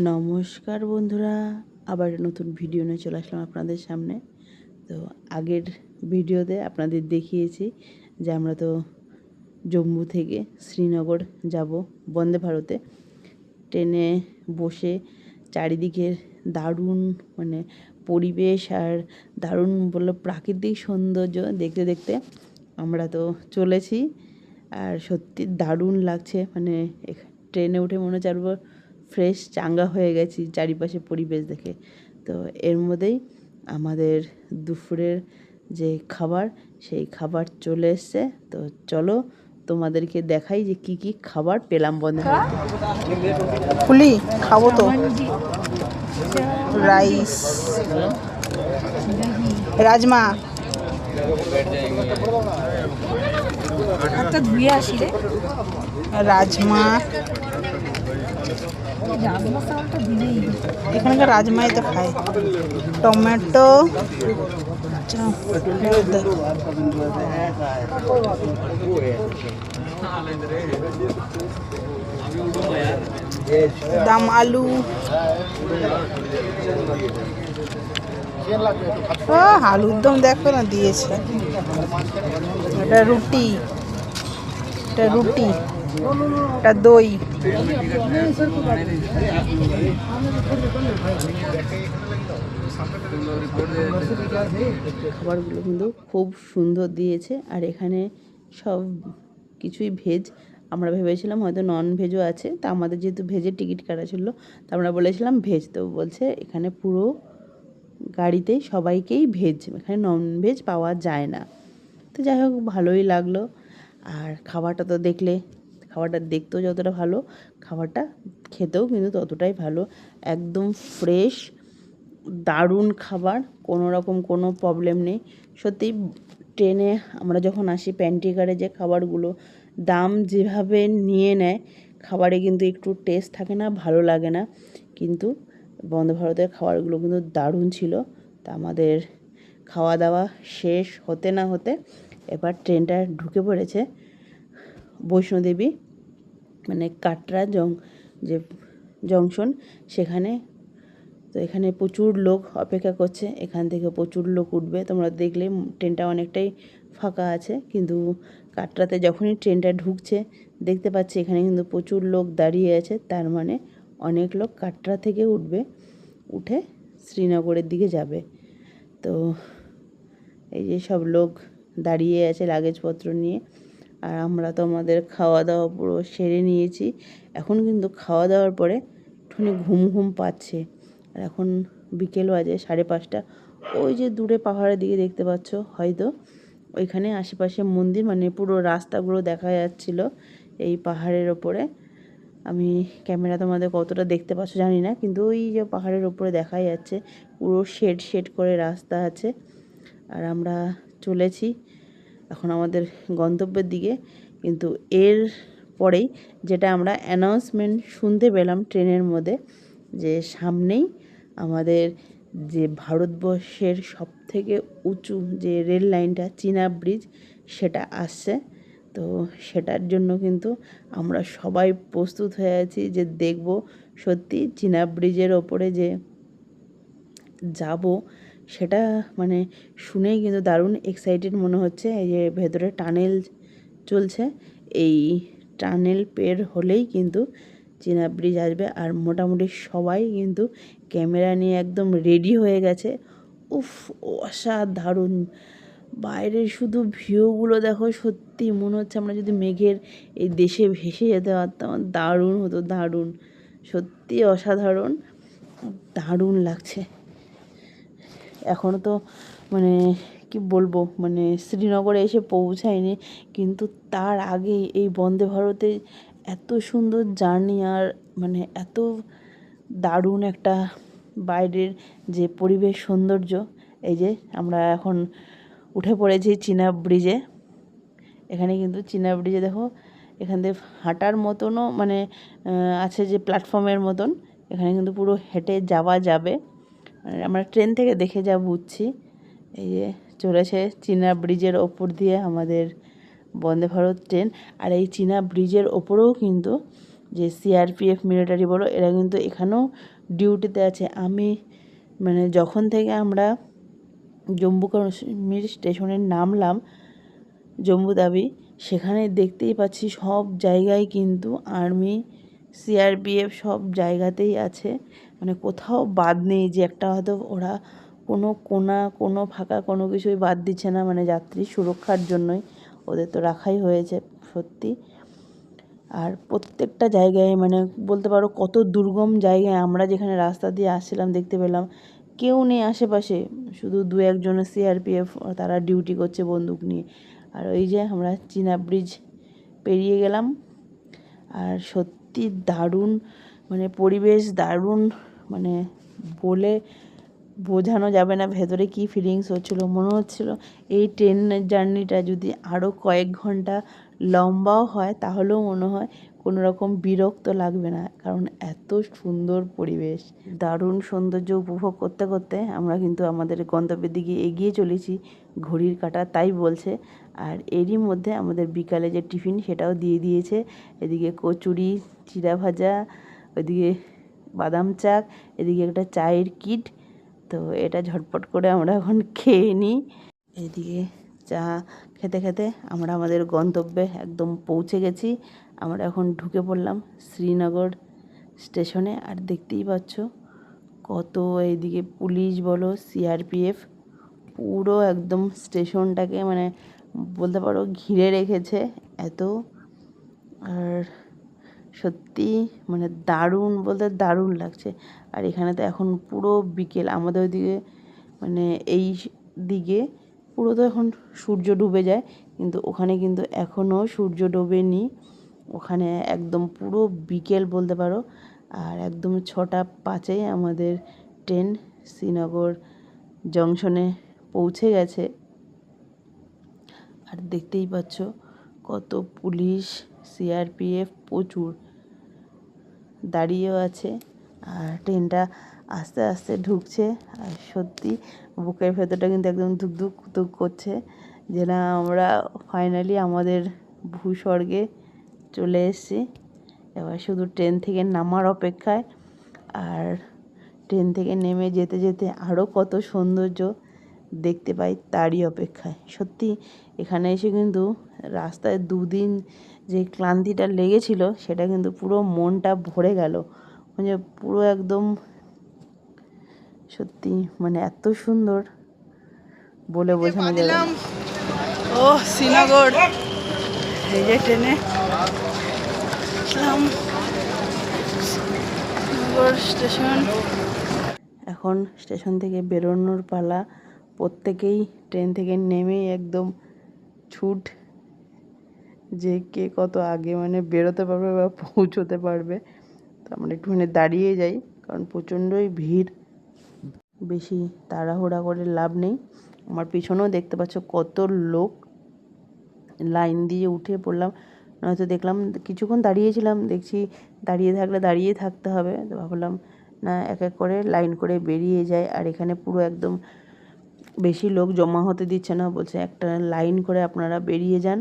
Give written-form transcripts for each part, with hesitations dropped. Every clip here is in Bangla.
নমস্কার বন্ধুরা, আবার নতুন ভিডিও নিয়ে চলে আসলাম আপনাদের সামনে। তো আগের ভিডিওতে আপনাদের দেখিয়েছি যে আমরা তো জম্মু থেকে শ্রীনগর যাব বন্দে ভারতে। ট্রেনে বসে চারিদিকের দারুণ পরিবেশ আর দারুণ বললো প্রাকৃতিক সৌন্দর্য দেখতে দেখতে আমরা তো চলেছি। আর সত্যি দারুণ লাগছে, ট্রেনে উঠে মনে হচ্ছে আরও ফ্রেশ চাঙ্গা হয়ে গেছি চারিপাশে পরিবেশ দেখে। তো এর মধ্যেই আমাদের দুপুরের যে খাবার, সেই খাবার চলে এসছে। তো চলো তোমাদেরকে দেখাই যে কি কি খাবার পেলাম বন্ধে ফুলি খাবো তো। রাইস, রাজমা, রাজমা, এখানকার রাজমাই তো খায়, টমেটো, দাম আলু, আলুর দম দেখো না দিয়েছে। এটা রুটি, এটা রুটি, এটা দই। খাবারগুলো কিন্তু খুব সুন্দর দিয়েছে। আর এখানে সব কিছুই ভেজ। আমরা ভেবেছিলাম হয়তো নন ভেজও আছে, তা আমাদের যেহেতু ভেজের টিকিট কাটা ছিল, তা আমরা বলেছিলাম ভেজ। তো বলছে এখানে পুরো গাড়িতেই সবাইকেই ভেজ, এখানে নন ভেজ পাওয়া যায় না। তো যাই হোক, ভালোই লাগলো। আর খাবারটা তো দেখলে, খাবারটা দেখতেও যতটা ভালো, খাবারটা খেতেও কিন্তু ততটাই ভালো। একদম ফ্রেশ, দারুণ খাবার, কোনো রকম কোনো প্রবলেম নেই। সত্যি ট্রেনে আমরা যখন আসি প্যান্ট্রিকারে যে খাবারগুলো দাম যেভাবে নিয়ে নেয়, খাবারে কিন্তু একটু টেস্ট থাকে না, ভালো লাগে না। কিন্তু বন্দে ভারতের খাবারগুলো কিন্তু দারুণ ছিল। তা আমাদের খাওয়া দাওয়া শেষ হতে না হতে এবার ট্রেনটা ঢুকে পড়েছে বৈষ্ণোদেবী, কাটরা যে জংশন সেখানে। তো এখানে প্রচুর লোক অপেক্ষা করছে, এখান থেকে প্রচুর লোক উঠবে। তোমরা দেখলে ট্রেনটা অনেকটাই ফাঁকা আছে, কিন্তু কাটরাতে যখনই ট্রেনটা ঢুকছে দেখতে পাচ্ছি এখানে কিন্তু প্রচুর লোক দাঁড়িয়ে আছে। তার মানে অনেক লোক কাটরা থেকে উঠবে, উঠে শ্রীনগরের দিকে যাবে। তো এই যে সব লোক দাঁড়িয়ে আছে লাগেজপত্র নিয়ে। আর আমরা তো আমাদের খাওয়া দাওয়া পুরো সেরে নিয়েছি। এখন কিন্তু খাওয়া দাওয়ার পরে একটুখানি ঘুম ঘুম পাচ্ছে। আর এখন বিকেল বাজে 5:30। ওই যে দূরে পাহাড়ের দিকে দেখতে পাচ্ছ হয়তো, ওইখানে আশেপাশে মন্দির, পুরো রাস্তাগুলো দেখা যাচ্ছিল এই পাহাড়ের ওপরে। আমি ক্যামেরা তোমাদের কতটা দেখতে পাচ্ছ জানি না, কিন্তু ওই যে পাহাড়ের ওপরে দেখা যাচ্ছে পুরো শেড শেড করে রাস্তা আছে। আর আমরা চলেছি এখন আমাদের গন্তব্যের দিকে। কিন্তু এর পরেই যেটা আমরা অ্যানাউন্সমেন্ট শুনতে পেলাম ট্রেনের মধ্যে, যে সামনেই আমাদের যে ভারতবর্ষের সবথেকে উঁচু যে রেল লাইনটা চিনাব ব্রিজ, সেটা আসছে। তো সেটার জন্য কিন্তু আমরা সবাই প্রস্তুত হয়ে আছি যে দেখব সত্যি চিনাব ব্রিজের ওপরে যে যাব, সেটা শুনেই কিন্তু দারুণ এক্সাইটেড মনে হচ্ছে। এই যে ভেতরে টানেল চলছে, এই টানেল পের হলেই কিন্তু চিনাব ব্রিজ আসবে। আর মোটামুটি সবাই কিন্তু ক্যামেরা নিয়ে একদম রেডি হয়ে গেছে। উফ, অসাধারণ! বাইরের শুধু ভিউগুলো দেখো, সত্যি মনে হচ্ছে আমরা যদি মেঘের এই দেশে ভেসে যেতে পারতাম, দারুণ হতো, দারুণ, সত্যি অসাধারণ, দারুণ লাগছে। এখনও তো কি বলবো, শ্রীনগরে এসে পৌঁছায়নি, কিন্তু তার আগে এই বন্দে ভারতে এত সুন্দর জার্নি, আর এত দারুণ একটা বাইরের যে পরিবেশ সৌন্দর্য। এই যে আমরা এখন উঠে পড়েছি চিনাব ব্রিজে। এখানে কিন্তু চিনাব ব্রিজে দেখো, এখান থেকে হাঁটার মতনও আছে, যে প্ল্যাটফর্মের মতন, এখানে কিন্তু পুরো হেঁটে যাওয়া যাবে। আমরা ট্রেন থেকে দেখে যা বুঝছি। এই যে চলেছে চিনাব ব্রিজের ওপর দিয়ে আমাদের বন্দে ভারত ট্রেন। আর এই চিনাব ব্রিজের ওপরেও কিন্তু যে সিআরপিএফ মিলিটারি বলো, এরা কিন্তু এখানেও ডিউটিতে আছে। আমি মানে যখন থেকে আমরা জম্মু কাশ্মীর স্টেশনে নামলাম, জম্মু তাবি, সেখানে দেখতেই পাচ্ছি সব জায়গায় কিন্তু আর্মি, সিআরপিএফ সব জায়গাতেই আছে। মানে কোথাও বাদ নেই যে একটা হয়তো ওরা কোনো কোনা কোনো ফাঁকা কোনো কিছুই বাদ দিচ্ছে না, মানে যাত্রী সুরক্ষার জন্যই ওদের তো রাখাই হয়েছে সত্যি। আর প্রত্যেকটা জায়গায় মানে বলতে পারো কত দুর্গম জায়গায় আমরা যেখানে রাস্তা দিয়ে আসছিলাম দেখতে পেলাম কেউ নেই আশেপাশে, শুধু দু একজনের সিআরপিএফ তারা ডিউটি করছে বন্দুক নিয়ে। আর ওই যে আমরা চীনা ব্রিজ পেরিয়ে গেলাম। আর সত্যি দারুণ, মানে পরিবেশ দারুণ, মানে বলে বোঝানো যাবে না ভেতরে কী ফিলিংস হচ্ছিলো। মনে হচ্ছিলো এই ট্রেনের জার্নিটা যদি আরও কয়েক ঘন্টা লম্বাও হয় তাহলেও মনে হয় কোনো রকম বিরক্ত লাগবে না, কারণ এত সুন্দর পরিবেশ। দারুণ সৌন্দর্য উপভোগ করতে করতে আমরা কিন্তু আমাদের গন্তব্যের দিকে এগিয়ে চলেছি, ঘড়ির কাঁটা তাই বলছে। আর এরই মধ্যে আমাদের বিকালে যে টিফিন সেটাও দিয়ে দিয়েছে। এদিকে কচুরি, চিড়া ভাজা, ওইদিকে বাদাম চাক, এদিকে একটা চায়ের কিট। তো এটা ঝটপট করে আমরা এখন খেয়ে নিই। এদিকে চা খেতে খেতে আমরা আমাদের গন্তব্যে একদম পৌঁছে গেছি। আমরা এখন ঢুকে পড়লাম শ্রীনগর স্টেশনে। আর দেখতেই পাচ্ছ কত এইদিকে পুলিশ বলো, সিআরপিএফ পুরো একদম স্টেশনটাকে মানে বলতে পারো ঘিরে রেখেছে এত। আর সত্যি মানে দারুণ বলতে দারুণ লাগছে। আর এখানে তো এখন পুরো বিকেল, আমাদের ওইদিকে মানে এই দিকে পুরো তো এখন সূর্য ডুবে যায়, কিন্তু ওখানে কিন্তু এখনও সূর্য ডোবেনি, ওখানে একদম পুরো বিকেল বলতে পারো। আর একদম 6:05 আমাদের ট্রেন শ্রীনগর জংশনে পৌঁছে গেছে। আর দেখতেই পাচ্ছ কত পুলিশ, সিআরপিএফ প্রচুর দাঁড়িয়েও আছে। আর ট্রেনটা আস্তে আস্তে ঢুকছে। আর সত্যি বুকের ভেতরটা কিন্তু একদম ধুক ধুক ধুক করছে, যে না আমরা ফাইনালি আমাদের ভূস্বর্গে চলে এসেছি। এবার শুধু ট্রেন থেকে নামার অপেক্ষায়। আর ট্রেন থেকে নেমে যেতে যেতে আরও কত সৌন্দর্য দেখতে পাই তারই অপেক্ষায়। সত্যি এখানে এসে কিন্তু রাস্তায় দুদিন যে ক্লান্তিটা লেগেছিল সেটা কিন্তু পুরো মনটা ভরে গেল, মানে পুরো একদম সত্যি মানে এত সুন্দর বলে বোঝানো যাবে না। ও শ্রীনগর, এই যে ট্রেনে শ্রীনগর স্টেশন। এখন স্টেশন থেকে বেরোনোর পালা। প্রত্যেকেই ট্রেন থেকে নেমেই একদম ছুট, যে কে কত আগে মানে বেরোতে পারবে বা পৌঁছোতে পারবে। তো আমরা একটুখানি দাঁড়িয়ে যাই, কারণ প্রচণ্ডই ভিড়, বেশি তাড়াহুড়া করে লাভ নেই। আমার পিছনেও দেখতে পাচ্ছ কত লোক, লাইন দিয়ে উঠে পড়লাম। নয়তো দেখলাম কিছুক্ষণ দাঁড়িয়েছিলাম, দেখছি দাঁড়িয়ে থাকলে দাঁড়িয়েই থাকতে হবে, তো ভাবলাম না এক এক করে লাইন করে বেরিয়ে যায়। আর এখানে পুরো একদম বেশি লোক জমা হতে দিচ্ছে না, বলছে একটা লাইন করে আপনারা বেরিয়ে যান,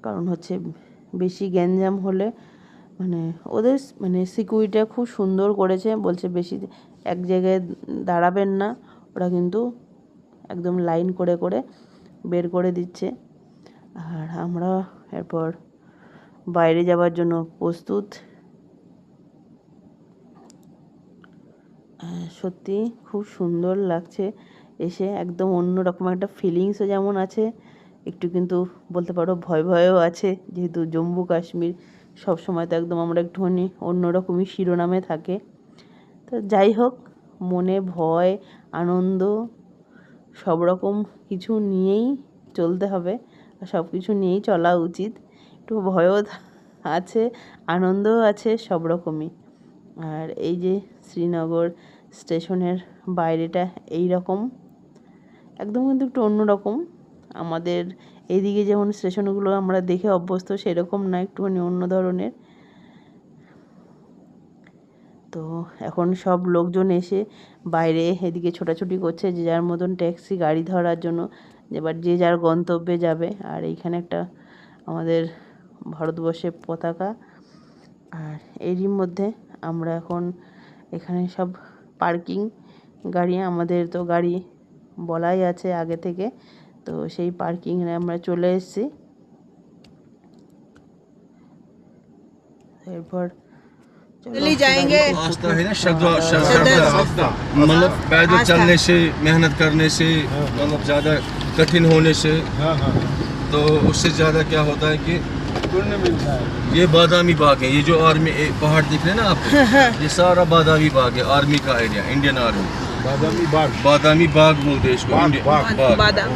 কারণ হচ্ছে বেশি গ্যাঞ্জাম হলে মানে ওদের মানে সিকিউরিটিটা খুব সুন্দর করেছে, বলছে বেশি এক জায়গায় দাঁড়াবেন না, ওরা কিন্তু একদম লাইন করে করে বের করে দিচ্ছে। আর আমরা এরপর বাইরে যাওয়ার জন্য প্রস্তুত। সত্যি খুব সুন্দর লাগছে এসে, একদম অন্যরকম একটা ফিলিংসও যেমন আছে, একটু কিন্তু বলতে পারো ভয় ভয়ও আছে, যেহেতু জম্মু কাশ্মীর সবসময় তো একদম আমরা একটুখানি অন্যরকমই শিরোনামে থাকে। তো যাই হোক, মনে ভয় আনন্দ সব রকম কিছু নিয়েই চলতে হবে, আর সব কিছু নিয়েই চলা উচিত। একটু ভয়ও আছে, আনন্দও আছে, সব রকমই। আর এই যে শ্রীনগর স্টেশনের বাইরেটা এই রকম, একদম কিন্তু একটু অন্যরকম। আমাদের এইদিকে যেমন স্টেশনগুলো আমরা দেখে অভ্যস্ত সেরকম না, একটুখানি অন্য ধরনের। তো এখন সব লোকজন এসে বাইরে এদিকে ছোটাছুটি করছে, যে যার মতন ট্যাক্সি গাড়ি ধরার জন্য, এবার যে যার গন্তব্যে যাবে। আর এইখানে একটা আমাদের ভারতবর্ষের পতাকা আর এরই মধ্যে আমরা এখন এখানে সব পার্কিং গাড়ি, আমাদের তো গাড়ি বলাই আছে আগে থেকে, তো সেই পার্কিংয়ে আমরা চলে এসেছি। এরপর दिल्ली जाएंगे। आस्था है ना, श्रद्धा मतलब पैदल चलने से, मेहनत करने से, मतलब ज़्यादा कठिन होने से, तो उससे ज़्यादा क्या होता है कि ये बादामी बाग है। ये जो आर्मी पहाड़ दिख रहे हैं ना आपको, ये सारा बादामी बाग है, आर्मी का area, Indian army. Badami Bagh बोलते हैं इसको,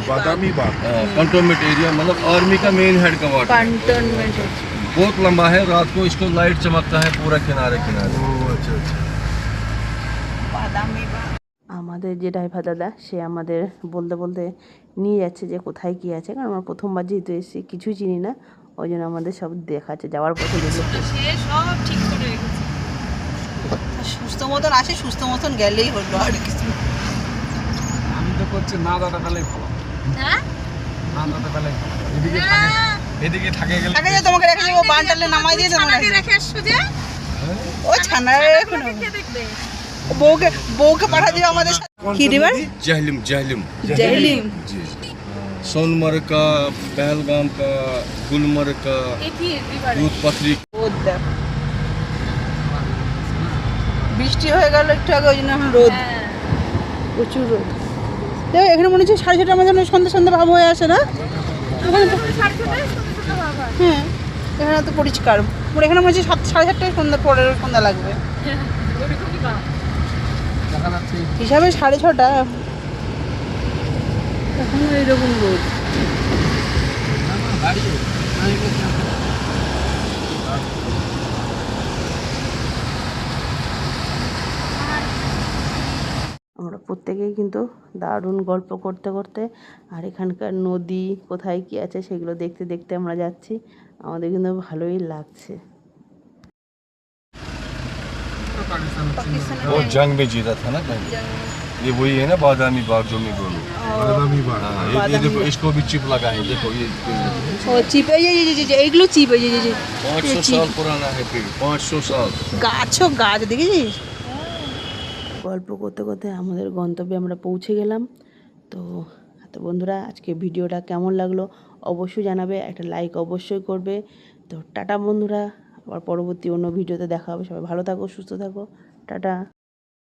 बादामी बाग कंटोनमेंट एरिया, मतलब आर्मी का मेन हेड क्वार्टर। कंटोनमेंट बहुत लंबा है, रात को इसको लाइट चमकता है पूरा किनारे किनारे। बादामी बाग। আমাদের যে ড্রাইভার দাদা সে আমাদের বলতে বলতে নিয়ে যাচ্ছে যে কোথায় কী আছে, কারণ আমরা প্রথমবার যেহেতু এসেছি কিছুই চিনি না, ওই জন্য আমাদের সব দেখাচ্ছে। যাওয়ার পথে যেগুলো সব ঠিক করে রেখেছে, সুস্থ মতন আসে, সুস্থ মতন গেলেই হলো আর কিছু। আমি তো করছি না দাদা গেলেই ভালো, হ্যাঁ না দাদা গেলেই ভালো। এদিকে থাকে গেলে আগে যে তোমাকে রেখে যাবো, বানটালে নামাই দিয়ে তোমাকে রেখে আসছো যে ও ছানা এখন বউকে পাঠা দিও আমাদের সাথে। কি রিভার? जहलिम जहलिम জেলিম। जी। सोनमर्ग का, पहलगाम का, गुलमर्ग का, दूध पथरी। রোদ দেখ, বৃষ্টি হয়ে গেল একটু আগে, ওই জন্য এখন রোদ, প্রচুর রোদ। দেখো এখানে মনে হচ্ছে 6:30 আমাদের সন্ধ্যা সন্ধ্যা ভাব হয়ে আসে না? হ্যাঁ, এখানে তো পরিষ্কার, মোট এখানে মনে হচ্ছে 7:30টায় সন্ধ্যা পরে সন্ধ্যা লাগবে হিসাবে 6:30। এখনো এইরকম রোদ। আমরা প্রত্যেকেই কিন্তু দারুণ গল্প করতে করতে আর এখানকার নদী কোথায় কী আছে সেগুলো দেখতে দেখতে আমরা যাচ্ছি। আমাদের কিন্তু ভালোই লাগছে। वो जंग में जीता था ना कहीं। ये वही है ना बादामी बाग जो मैं बोलूँ। हाँ, ये देखो इसको भी चिप लगा है, देखो ये ও চিপ, এইগুলো চিপ, 500 साल पुराना है पेड़, 500 साल। গাছও গাছ দেখেছিস? গল্প করতে করতে আমাদের গন্তব্যে আমরা পৌঁছে গেলাম। তো বন্ধুরা, আজকে ভিডিওটা কেমন লাগলো অবশ্যই জানাবে, একটা লাইক অবশ্যই করবে। তো টাটা বন্ধুরা, আবার পরবর্তী অন্য ভিডিওতে দেখা হবে। সবাই ভালো থাকো, সুস্থ থাকো, টাটা।